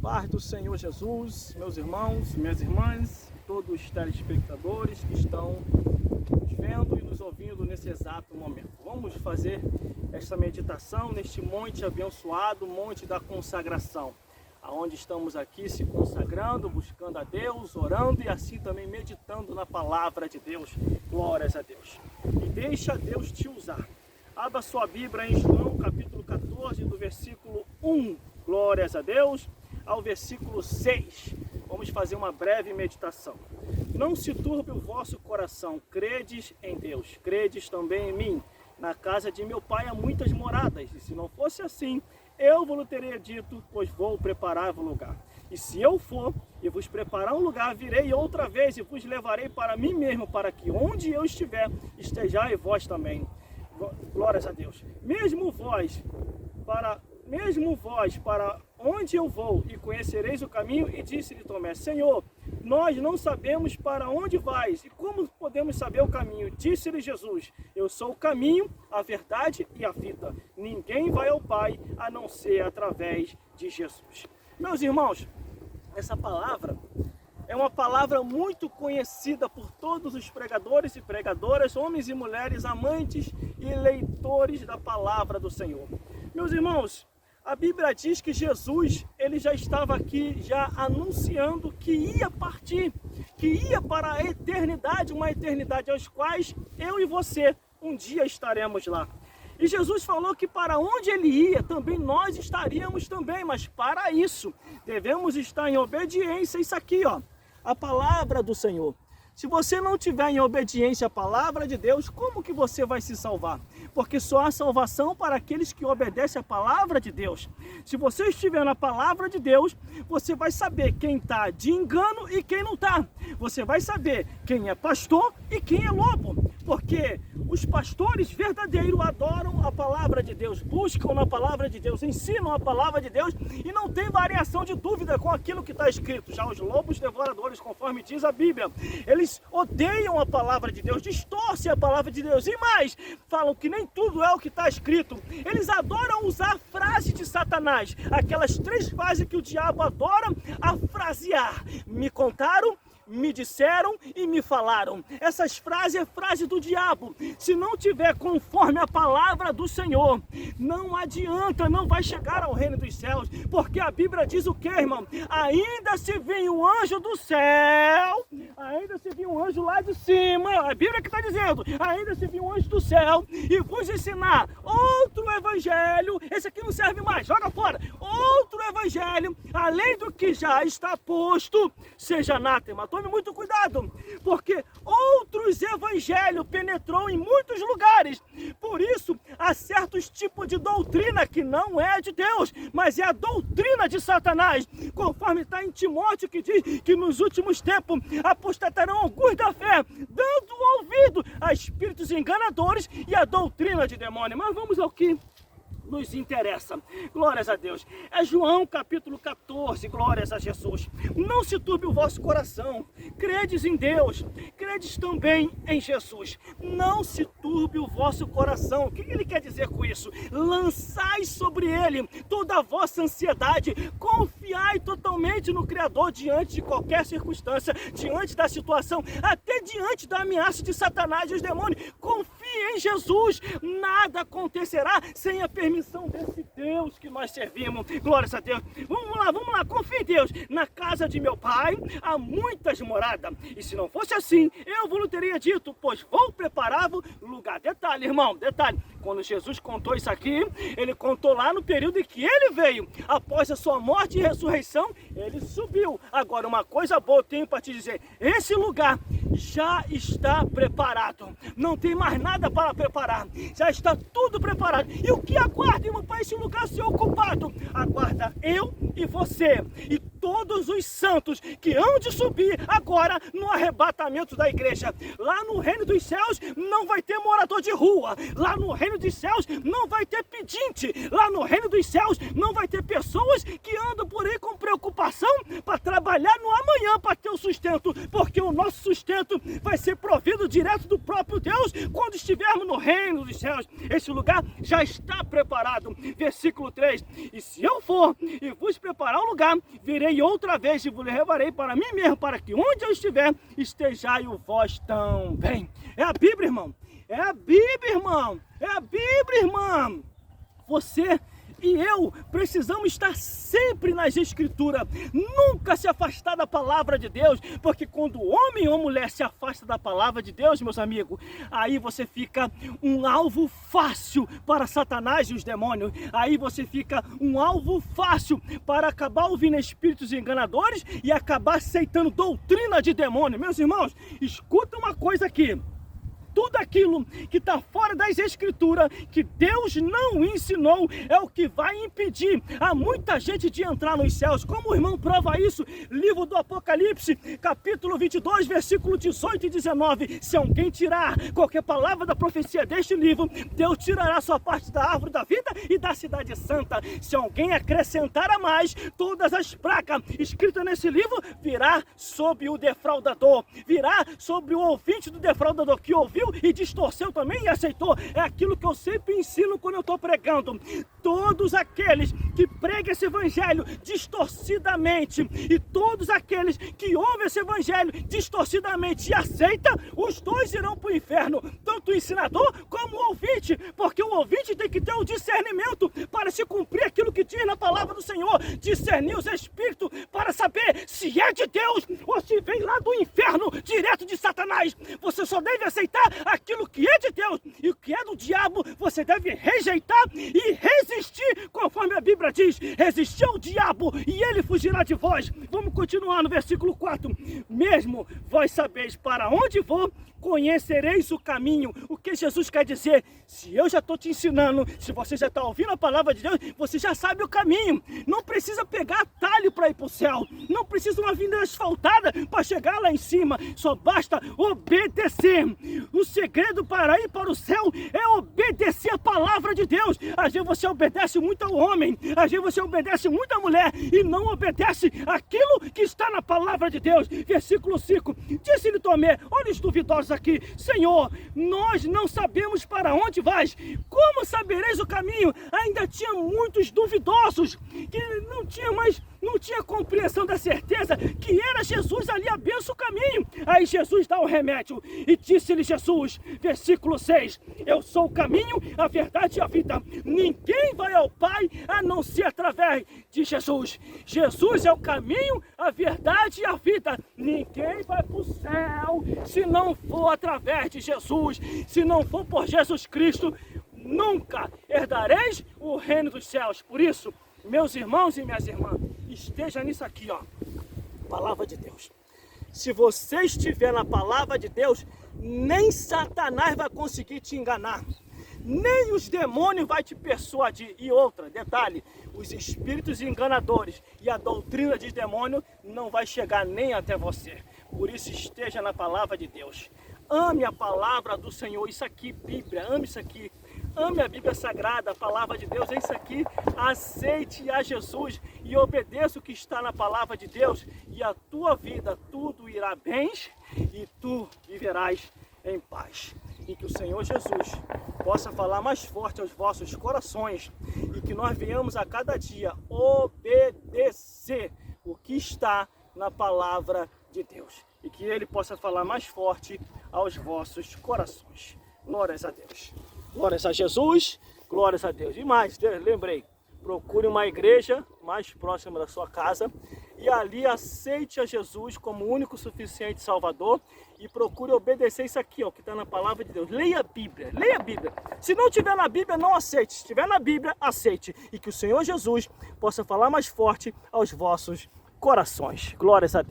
Paz do Senhor Jesus, meus irmãos, minhas irmãs, todos os telespectadores que estão nos vendo e nos ouvindo nesse exato momento. Vamos fazer esta meditação neste monte abençoado, monte da consagração, aonde estamos aqui se consagrando, buscando a Deus, orando e assim também meditando na palavra de Deus. Glórias a Deus. E deixa Deus te usar. Abra sua Bíblia em João capítulo 14, do versículo 1, glórias a Deus, ao versículo 6. Vamos fazer uma breve meditação. Não se turbe o vosso coração, credes em Deus, credes também em mim. Na casa de meu pai há muitas moradas, e se não fosse assim, eu vos teria dito, pois vou preparar-vos lugar. E se eu for e vos preparar um lugar, virei outra vez e vos levarei para mim mesmo, para que onde eu estiver, estejais vós também. Glórias a Deus. Mesmo vós, para onde eu vou, e conhecereis o caminho. E disse-lhe Tomé: Senhor, nós não sabemos para onde vais, e como podemos saber o caminho? Disse-lhe Jesus: eu sou o caminho, a verdade e a vida. Ninguém vai ao Pai a não ser através de Jesus. Meus irmãos, essa palavra é uma palavra muito conhecida por todos os pregadores e pregadoras, homens e mulheres, amantes e leitores da palavra do Senhor. Meus irmãos, a Bíblia diz que Jesus, ele já estava aqui, já anunciando que ia partir, que ia para a eternidade, uma eternidade aos quais eu e você um dia estaremos lá. E Jesus falou que para onde ele ia, também nós estaríamos também, mas para isso, devemos estar em obediência. Isso aqui, ó, a palavra do Senhor. Se você não tiver em obediência à palavra de Deus, como que você vai se salvar? Porque só há salvação para aqueles que obedecem à palavra de Deus. Se você estiver na palavra de Deus, você vai saber quem está de engano e quem não está. Você vai saber quem é pastor e quem é lobo. Porque os pastores verdadeiros adoram a palavra de Deus, buscam na palavra de Deus, ensinam a palavra de Deus e não tem variação de dúvida com aquilo que está escrito. Já os lobos devoradores, conforme diz a Bíblia, eles odeiam a palavra de Deus, distorcem a palavra de Deus e mais, falam que nem tudo é o que está escrito. Eles adoram usar a frase de Satanás, aquelas 3 frases que o diabo adora a frasear. Me contaram, me disseram e me falaram. Essas frases é frase do diabo. Se não tiver conforme a palavra do Senhor, não adianta, não vai chegar ao reino dos céus. Porque a Bíblia diz o que, irmão? Ainda se vir um anjo do céu, ainda se vir um anjo lá de cima, a Bíblia que está dizendo, ainda se vir um anjo do céu e vos ensinar outro evangelho, esse aqui não serve mais, joga fora, outro evangelho, além do que já está posto, seja anátema. Tome muito cuidado, porque outros evangelhos penetrou em muitos lugares. Por isso, há certos tipos de doutrina que não é de Deus, mas é a doutrina de Satanás. Conforme está em Timóteo, que diz que nos últimos tempos apostatarão alguns da fé, dando ouvido a espíritos enganadores e a doutrina de demônio. Mas vamos ao que nos interessa. Glórias a Deus. É João capítulo 14, glórias a Jesus. Não se turbe o vosso coração, credes em Deus, credes também em Jesus. Não se turbe o vosso coração. O que ele quer dizer com isso? Lançai sobre ele toda a vossa ansiedade, confiai totalmente no Criador diante de qualquer circunstância, diante da situação, até diante da ameaça de Satanás e os demônios. Confie em Jesus, nada acontecerá sem a permissão desse Deus que nós servimos. Glórias a Deus. Vamos lá, confia em Deus. Na casa de meu pai há muitas moradas, e se não fosse assim, eu vos teria dito, pois vou preparar-vos lugar. Detalhe, irmão, detalhe. Quando Jesus contou isso aqui, ele contou lá no período em que ele veio. Após a sua morte e ressurreição, ele subiu. Agora, uma coisa boa eu tenho para te dizer: esse lugar já está preparado. Não tem mais nada para preparar. Já está tudo preparado. E o que aguarda, irmão, para esse lugar ser ocupado? Aguarda eu e você e todos os santos que hão de subir agora no arrebatamento da igreja. Lá no reino dos céus não vai ter morador de rua. Lá no reino dos céus não vai ter pedinte. Lá no reino dos céus não vai ter pessoas que andam por aí com preocupação para trabalhar no amanhã, para ter seu sustento, porque o nosso sustento vai ser provido direto do próprio Deus quando estivermos no reino dos céus. Esse lugar já está preparado. Versículo 3: e se eu for e vos preparar um lugar, virei outra vez e vos levarei para mim mesmo, para que onde eu estiver, estejai o vós também. É a Bíblia, irmão. É a Bíblia, irmão. É a Bíblia, irmão. Você e eu precisamos estar sempre nas Escrituras, nunca se afastar da palavra de Deus, porque quando o homem ou mulher se afasta da palavra de Deus, meus amigos, aí você fica um alvo fácil para Satanás e os demônios, aí você fica um alvo fácil para acabar ouvindo espíritos enganadores e acabar aceitando doutrina de demônio. Meus irmãos, escuta uma coisa aqui. Tudo aquilo que está fora das Escrituras, que Deus não ensinou, é o que vai impedir a muita gente de entrar nos céus. Como o irmão prova isso? Livro do Apocalipse, capítulo 22, versículo 18 e 19. Se alguém tirar qualquer palavra da profecia deste livro, Deus tirará sua parte da árvore da vida e da cidade santa. Se alguém acrescentar a mais, todas as pragas escritas nesse livro virá sobre o defraudador, virá sobre o ouvinte do defraudador que ouviu e distorceu também e aceitou. É aquilo que eu sempre ensino quando eu estou pregando. Todos aqueles que pregam esse evangelho distorcidamente e todos aqueles que ouvem esse evangelho distorcidamente e aceitam, os dois irão para o inferno, tanto o ensinador como o ouvinte, porque o ouvinte tem que ter o discernimento para se cumprir aquilo que diz na palavra do Senhor, discernir os espíritos para saber se é de Deus ou se vem lá do inferno, direto de Satanás. Você só deve aceitar aquilo que é de Deus, e o que é do diabo você deve rejeitar e resistir, conforme a Bíblia diz: resistir ao diabo e ele fugirá de vós. Vamos continuar no versículo 4. Mesmo vós sabeis para onde vou, conhecereis o caminho. O que Jesus quer dizer? Se eu já estou te ensinando, se você já está ouvindo a palavra de Deus, você já sabe o caminho. Não precisa pegar atalho para ir para o céu, não precisa uma avenida asfaltada para chegar lá em cima, só basta obedecer. O segredo para ir para o céu é obedecer a palavra de Deus. Às vezes você obedece muito ao homem, às vezes você obedece muito à mulher e não obedece aquilo que está na palavra de Deus. Versículo 5: disse-lhe Tomé: olha os duvidosos aqui, Senhor, nós não sabemos para onde vais, como sabereis o caminho? Ainda tinha muitos duvidosos que não tinha compreensão da certeza que era Jesus ali a benção o caminho. Aí Jesus dá o remédio e disse-lhe Jesus, versículo 6: eu sou o caminho, a verdade e a vida, ninguém vai ao Pai a não ser através de Jesus. Jesus é o caminho, a verdade e a vida. Ninguém vai para o céu se não for através de Jesus, se não for por Jesus Cristo, nunca herdareis o reino dos céus. Por isso, meus irmãos e minhas irmãs, esteja nisso aqui, ó, palavra de Deus. Se você estiver na palavra de Deus, nem Satanás vai conseguir te enganar, nem os demônios vai te persuadir. E outra, detalhe, os espíritos enganadores e a doutrina de demônio não vai chegar nem até você. Por isso, esteja na palavra de Deus. Ame a palavra do Senhor. Isso aqui, Bíblia, ame isso aqui. Ame a Bíblia Sagrada, a palavra de Deus, é isso aqui. Aceite a Jesus e obedeça o que está na palavra de Deus, e a tua vida tudo irá bem e tu viverás em paz. E que o Senhor Jesus possa falar mais forte aos vossos corações e que nós venhamos a cada dia obedecer o que está na palavra de Deus e que Ele possa falar mais forte aos vossos corações. Glórias a Deus. Glórias a Jesus, glórias a Deus. E mais, lembrei, procure uma igreja mais próxima da sua casa e ali aceite a Jesus como único, suficiente Salvador e procure obedecer isso aqui, ó, que está na palavra de Deus. Leia a Bíblia, leia a Bíblia. Se não tiver na Bíblia, não aceite. Se estiver na Bíblia, aceite. E que o Senhor Jesus possa falar mais forte aos vossos corações. Glórias a Deus.